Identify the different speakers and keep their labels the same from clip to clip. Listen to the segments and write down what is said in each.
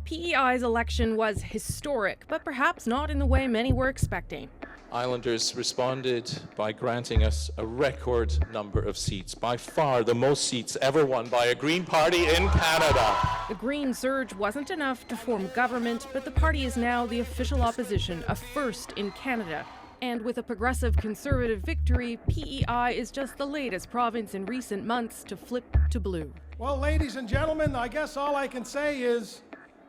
Speaker 1: P.E.I.'s election was historic, but perhaps not in the way many were expecting.
Speaker 2: Islanders responded by granting us a record number of seats, by far the most seats ever won by a Green Party in Canada.
Speaker 1: The Green surge wasn't enough to form government, but the party is now the official opposition, a first in Canada. And with a progressive Conservative victory, P.E.I. is just the latest province in recent months to flip to blue.
Speaker 3: Well, ladies and gentlemen, I guess all I can say is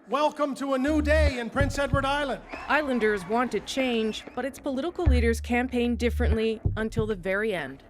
Speaker 3: welcome to a new day in Prince Edward Island.
Speaker 1: Islanders wanted change, but its political leaders campaigned differently until the very end.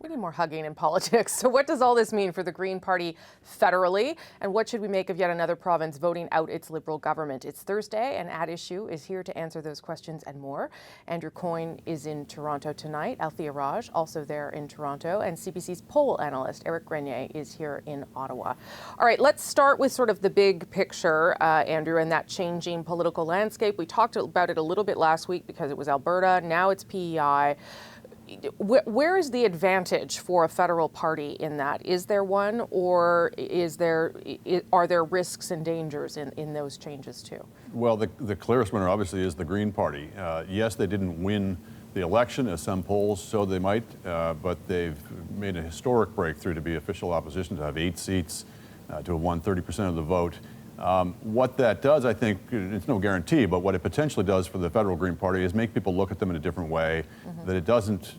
Speaker 4: We need more hugging in politics. So what does all this mean for the Green Party federally? And what should we make of yet another province voting out its Liberal government? It's Thursday, and At Issue is here to answer those questions and more. Andrew Coyne is in Toronto tonight. Althea Raj also there in Toronto. And CBC's poll analyst, Eric Grenier, is here in Ottawa. All right, let's start with sort of the big picture, Andrew, and that changing political landscape. We talked about it a little bit last week because it was Alberta. Now it's PEI. Where is the advantage for a federal party in that? Is there one, or are there risks and dangers in those changes too?
Speaker 5: Well, the clearest winner obviously is the Green Party. Yes, they didn't win the election, as some polls showed they might, but they've made a historic breakthrough to be official opposition, to have 8 seats, to have won 30% of the vote. What that does, I think, it's no guarantee, but what it potentially does for the federal Green Party is make people look at them in a different way, that it doesn't,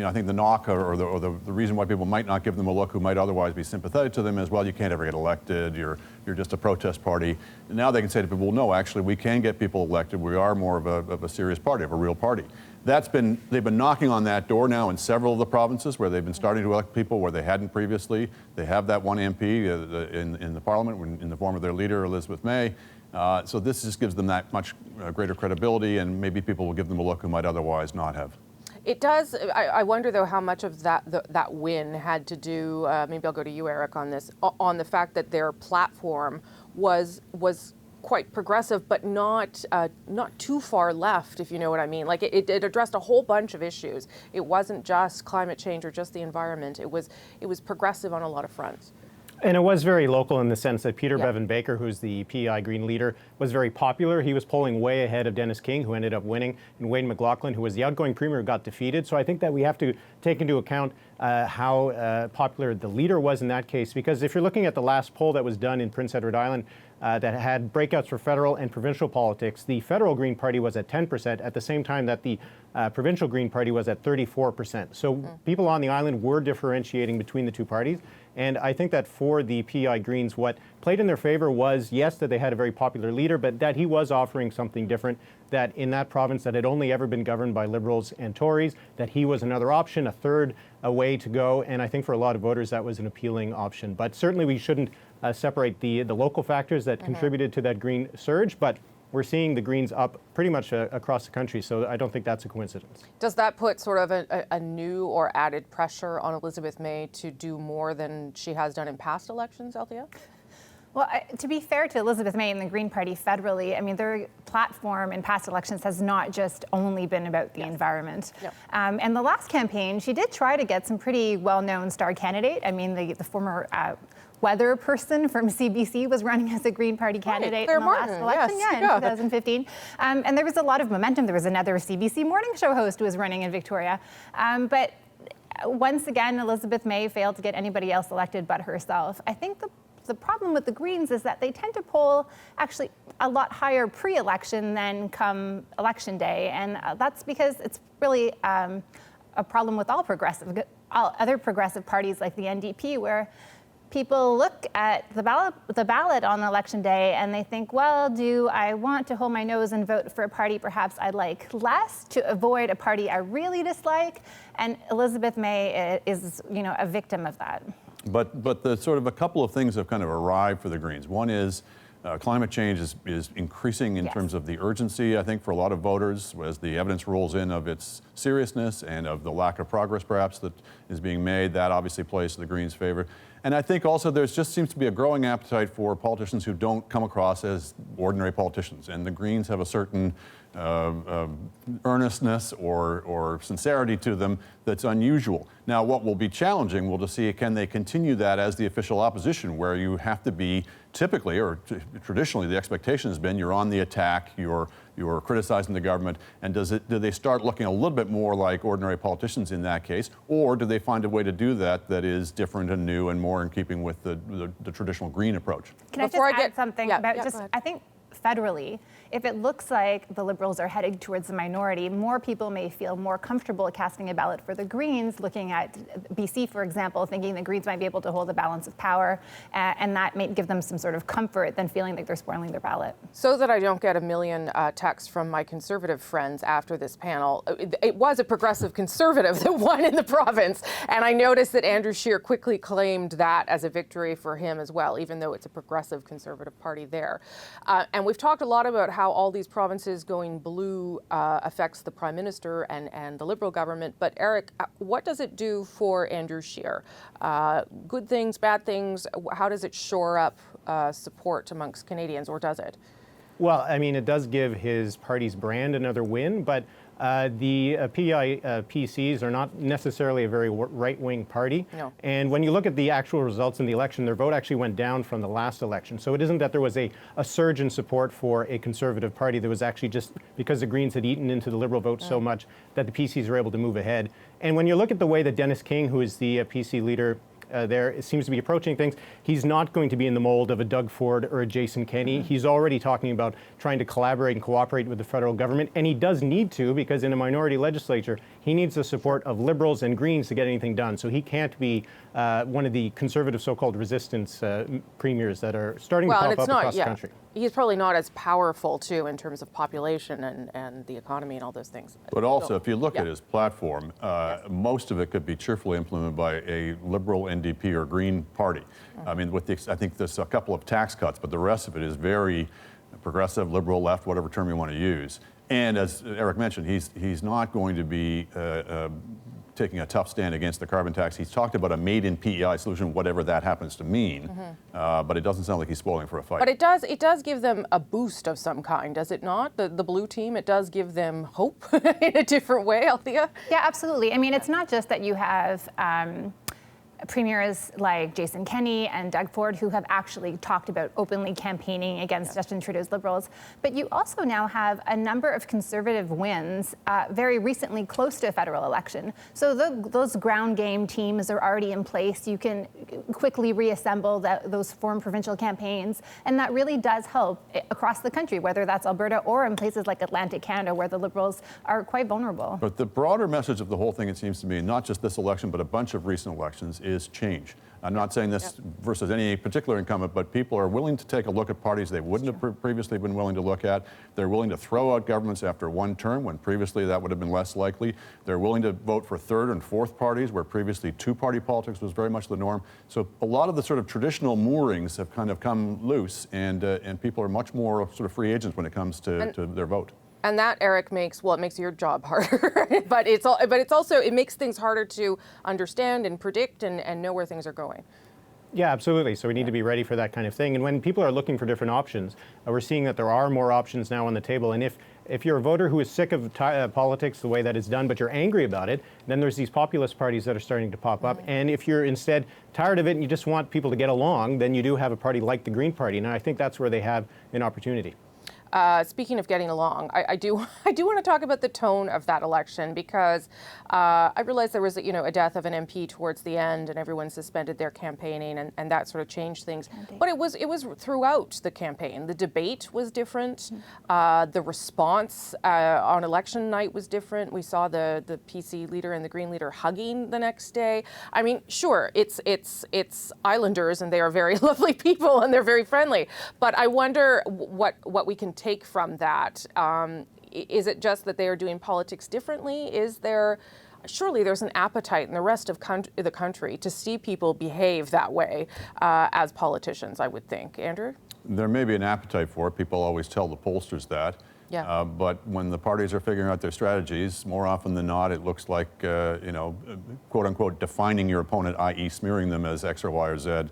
Speaker 5: I think the knock or the reason why people might not give them a look who might otherwise be sympathetic to them is, well, you can't ever get elected, you're just a protest party. And now they can say to people, well, no, actually, we can get people elected. We are more of a serious party, of a real party. They've been knocking on that door now in several of the provinces where they've been starting to elect people where they hadn't previously. They have that one MP in the parliament in the form of their leader, Elizabeth May. So this just gives them that much greater credibility, and maybe people will give them a look who might otherwise not have.
Speaker 4: It does. I wonder, though, how much of that win had to do, maybe I'll go to you, Eric, on this, on the fact that their platform was quite progressive, but not too far left, if you know what I mean. Like it addressed a whole bunch of issues. It wasn't just climate change or just the environment. It was progressive on a lot of fronts.
Speaker 6: And it was very local in the sense that Peter Bevan Baker, who's the P.E.I. Green leader, was very popular. He was polling way ahead of Dennis King, who ended up winning, and Wayne McLaughlin, who was the outgoing premier, who got defeated. So I think that we have to take into account how popular the leader was in that case, because if you're looking at the last poll that was done in Prince Edward Island that had breakouts for federal and provincial politics, the federal Green Party was at 10% at the same time that the provincial Green Party was at 34%. So people on the island were differentiating between the two parties. And I think that for the P.E.I. Greens, what played in their favor was, yes, that they had a very popular leader, but that he was offering something different, that in that province that had only ever been governed by Liberals and Tories, that he was another option, a third way to go. And I think for a lot of voters, that was an appealing option. But certainly we shouldn't separate the local factors that contributed to that Green surge. But we're seeing the Greens up pretty much across the country, so I don't think that's a coincidence.
Speaker 4: Does that put sort of a new or added pressure on Elizabeth May to do more than she has done in past elections, Althea?
Speaker 7: Well, to be fair to Elizabeth May and the Green Party federally, I mean, their platform in past elections has not just only been about the environment. And the last campaign, she did try to get some pretty well-known star candidate. I mean, the former weather person from CBC was running as a Green Party candidate in the last election, in 2015. And there was a lot of momentum. There was another CBC morning show host who was running in Victoria. But once again, Elizabeth May failed to get anybody else elected but herself. I think the problem with the Greens is that they tend to poll actually a lot higher pre-election than come election day. And that's because it's really a problem with all other progressive parties like the NDP, where people look at the ballot on election day and they think, well, do I want to hold my nose and vote for a party perhaps I like less to avoid a party I really dislike? And Elizabeth May is, a victim of that.
Speaker 5: But the sort of a couple of things have kind of arrived for the Greens. One is climate change is increasing in terms of the urgency, I think, for a lot of voters, as the evidence rolls in of its seriousness and of the lack of progress, perhaps, that is being made. That obviously plays to the Greens' favor. And I think also there just seems to be a growing appetite for politicians who don't come across as ordinary politicians. And the Greens have a certain earnestness or sincerity to them that's unusual. Now, what will be challenging will to see, can they continue that as the official opposition, where you have to be typically, or traditionally, the expectation has been you're on the attack, you're criticizing the government, and do they start looking a little bit more like ordinary politicians in that case, or do they find a way to do that that is different and new and more in keeping with the traditional Green approach?
Speaker 7: Can I just add something about I think federally, if it looks like the Liberals are heading towards the minority, more people may feel more comfortable casting a ballot for the Greens, looking at BC, for example, thinking the Greens might be able to hold the balance of power, and that may give them some sort of comfort than feeling like they're spoiling their ballot.
Speaker 4: So that I don't get a million texts from my Conservative friends after this panel, it was a progressive Conservative that won in the province, and I noticed that Andrew Scheer quickly claimed that as a victory for him as well, even though it's a progressive Conservative party there. And we've talked a lot about how all these provinces going blue affects the Prime Minister and the Liberal government. But Eric, what does it do for Andrew Scheer? Good things, bad things? How does it shore up support amongst Canadians, or does it?
Speaker 6: Well, I mean, it does give his party's brand another win, but the P.E.I. PCs are not necessarily a very right-wing party.
Speaker 4: No.
Speaker 6: And when you look at the actual results in the election, their vote actually went down from the last election. So it isn't that there was a surge in support for a Conservative party. There was actually just because the Greens had eaten into the Liberal vote so much that the PCs were able to move ahead. And when you look at the way that Dennis King, who is the PC leader, there seems to be approaching things, he's not going to be in the mold of a Doug Ford or a Jason Kenney. He's already talking about trying to collaborate and cooperate with the federal government, and he does need to, because in a minority legislature, he needs the support of Liberals and Greens to get anything done. So he can't be one of the Conservative so-called resistance premiers that are starting to pop up across the country.
Speaker 4: He's probably not as powerful, too, in terms of population and the economy and all those things.
Speaker 5: But also, if you look at his platform, most of it could be cheerfully implemented by a Liberal, NDP, or Green party. I mean, with I think there's a couple of tax cuts, but the rest of it is very progressive, liberal, left, whatever term you want to use. And as Eric mentioned, he's not going to be taking a tough stand against the carbon tax. He's talked about a made-in P.E.I. solution, whatever that happens to mean, but it doesn't sound like he's spoiling for a fight.
Speaker 4: But it does give them a boost of some kind, does it not? The blue team, it does give them hope in a different way, Althea?
Speaker 7: Yeah, absolutely. I mean, it's not just that you have premiers like Jason Kenney and Doug Ford who have actually talked about openly campaigning against Justin Trudeau's Liberals, but you also now have a number of Conservative wins very recently close to a federal election. So those ground game teams are already in place. You can quickly reassemble those former provincial campaigns, and that really does help across the country, whether that's Alberta or in places like Atlantic Canada, where the Liberals are quite vulnerable.
Speaker 5: But the broader message of the whole thing, it seems to me, not just this election, but a bunch of recent elections, is change. I'm not saying this versus any particular incumbent, but people are willing to take a look at parties they wouldn't have previously been willing to look at. They're willing to throw out governments after one term, when previously that would have been less likely. They're willing to vote for third and fourth parties, where previously two-party politics was very much the norm. So a lot of the sort of traditional moorings have kind of come loose, and people are much more sort of free agents when it comes to their vote.
Speaker 4: And that, Eric, makes your job harder, but it makes things harder to understand and predict and know where things are going.
Speaker 6: Yeah, absolutely. So we need to be ready for that kind of thing. And when people are looking for different options, we're seeing that there are more options now on the table. And if you're a voter who is sick of politics, the way that it's done, but you're angry about it, then there's these populist parties that are starting to pop up. And if you're instead tired of it and you just want people to get along, then you do have a party like the Green Party. And I think that's where they have an opportunity.
Speaker 4: Speaking of getting along, I do want to talk about the tone of that election, because I realized there was a death of an MP towards the end, and everyone suspended their campaigning, and that sort of changed things. But it was throughout the campaign. The debate was different. The response on election night was different. We saw the PC leader and the Green leader hugging the next day. I mean, sure, it's Islanders, and they are very lovely people, and they're very friendly. But I wonder what we can take from that. Is it just that they are doing politics differently? Surely there's an appetite in the rest of the country to see people behave that way as politicians, I would think. Andrew?
Speaker 5: There may be an appetite for it. People always tell the pollsters that.
Speaker 4: Yeah.
Speaker 5: But when the parties are figuring out their strategies, more often than not, it looks like, quote unquote, defining your opponent, i.e. smearing them as X or Y or Z,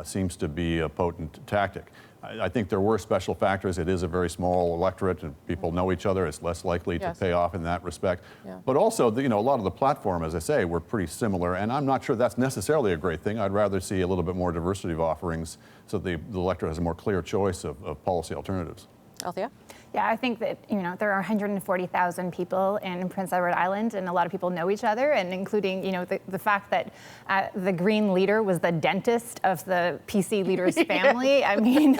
Speaker 5: seems to be a potent tactic. I think there were special factors. It is a very small electorate, and people know each other. It's less likely to pay off in that respect. Yeah. But also, a lot of the platform, as I say, were pretty similar, and I'm not sure that's necessarily a great thing. I'd rather see a little bit more diversity of offerings so the electorate has a more clear choice of policy alternatives.
Speaker 4: Althea?
Speaker 7: Yeah, I think that, there are 140,000 people in Prince Edward Island, and a lot of people know each other, and including, the fact that the Green leader was the dentist of the PC leader's family. I mean,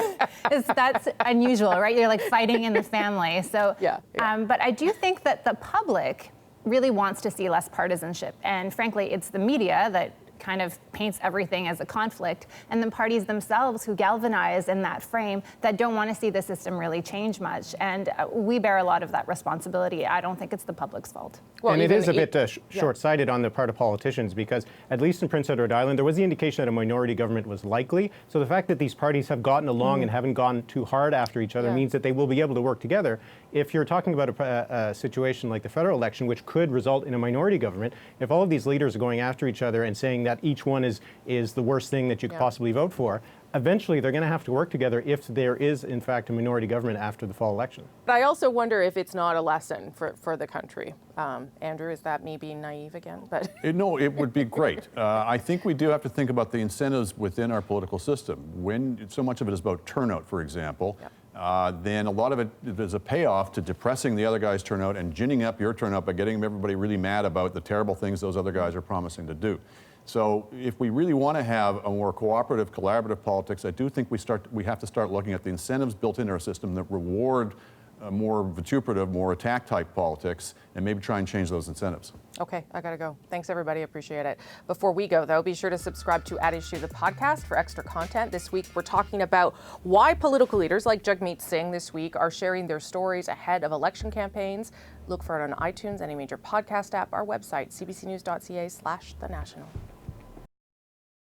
Speaker 7: that's unusual, right? You're like fighting in the family. So, but I do think that the public really wants to see less partisanship. And frankly, it's the media that kind of paints everything as a conflict, and the parties themselves who galvanize in that frame that don't want to see the system really change much. And we bear a lot of that responsibility. I don't think it's the public's fault.
Speaker 6: Well, and it is a bit short-sighted on the part of politicians, because at least in Prince Edward Island, there was the indication that a minority government was likely. So the fact that these parties have gotten along and haven't gone too hard after each other means that they will be able to work together. If you're talking about a situation like the federal election, which could result in a minority government, if all of these leaders are going after each other and saying that each one is the worst thing that you could possibly vote for, eventually they're going to have to work together if there is, in fact, a minority government after the fall election.
Speaker 4: But I also wonder if it's not a lesson for the country. Andrew, is that me being naive again? But
Speaker 5: No, it would be great. I think we do have to think about the incentives within our political system. When so much of it is about turnout, for example, then a lot of it is a payoff to depressing the other guy's turnout and ginning up your turnout by getting everybody really mad about the terrible things those other guys are promising to do. So if we really want to have a more cooperative, collaborative politics, I do think we have to start looking at the incentives built into our system that reward more vituperative, more attack-type politics, and maybe try and change those incentives.
Speaker 4: Okay, I gotta go. Thanks, everybody. Appreciate it. Before we go, though, be sure to subscribe to At Issue, the podcast, for extra content. This week, we're talking about why political leaders like Jagmeet Singh this week are sharing their stories ahead of election campaigns. Look for it on iTunes, any major podcast app, our website, cbcnews.ca/thenational.